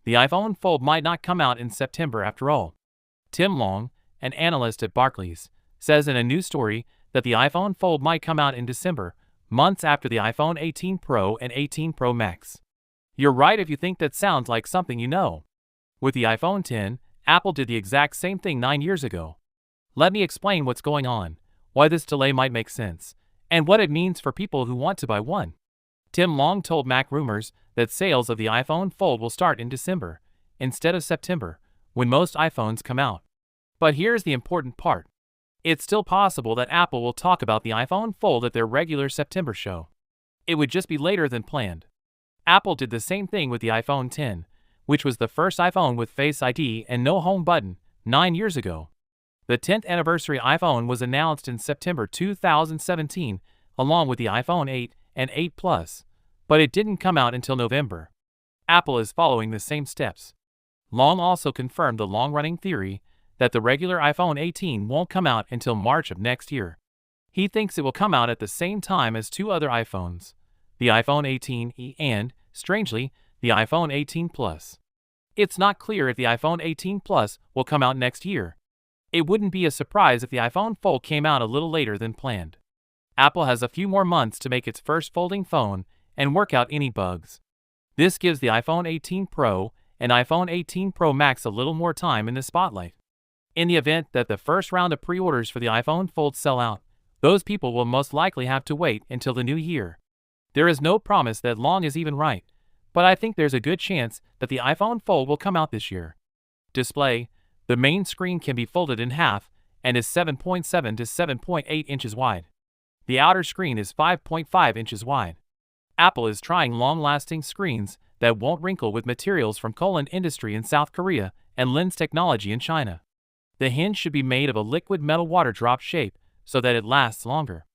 The iPhone Fold might not come out in September after all. Tim Long, an analyst at Barclays, says in a news story that the iPhone Fold might come out in December, months after the iPhone 18 Pro and 18 Pro Max. You're right if you think that sounds like something you know. With the iPhone X, Apple did the exact same thing 9 years ago. Let me explain what's going on, why this delay might make sense, and what it means for people who want to buy one. Tim Long told Mac Rumors that sales of the iPhone Fold will start in December, instead of September, when most iPhones come out. But here's the important part. It's still possible that Apple will talk about the iPhone Fold at their regular September show. It would just be later than planned. Apple did the same thing with the iPhone X, which was the first iPhone with Face ID and no home button, 9 years ago. The 10th anniversary iPhone was announced in September 2017, along with the iPhone 8 and 8 Plus, but it didn't come out until November. Apple is following the same steps. Long also confirmed the long-running theory that the regular iPhone 18 won't come out until March of next year. He thinks it will come out at the same time as two other iPhones, the iPhone 18e and, strangely, the iPhone 18 Plus. It's not clear if the iPhone 18 Plus will come out next year. It wouldn't be a surprise if the iPhone Fold came out a little later than planned. Apple has a few more months to make its first folding phone and work out any bugs. This gives the iPhone 18 Pro and iPhone 18 Pro Max a little more time in the spotlight. In the event that the first round of pre-orders for the iPhone Fold sell out, those people will most likely have to wait until the new year. There is no promise that Long is even right, but I think there's a good chance that the iPhone Fold will come out this year. Display: the main screen can be folded in half and is 7.7 to 7.8 inches wide. The outer screen is 5.5 inches wide. Apple is trying long-lasting screens that won't wrinkle with materials from Korean Industry in South Korea and Lens Technology in China. The hinge should be made of a liquid metal water drop shape so that it lasts longer.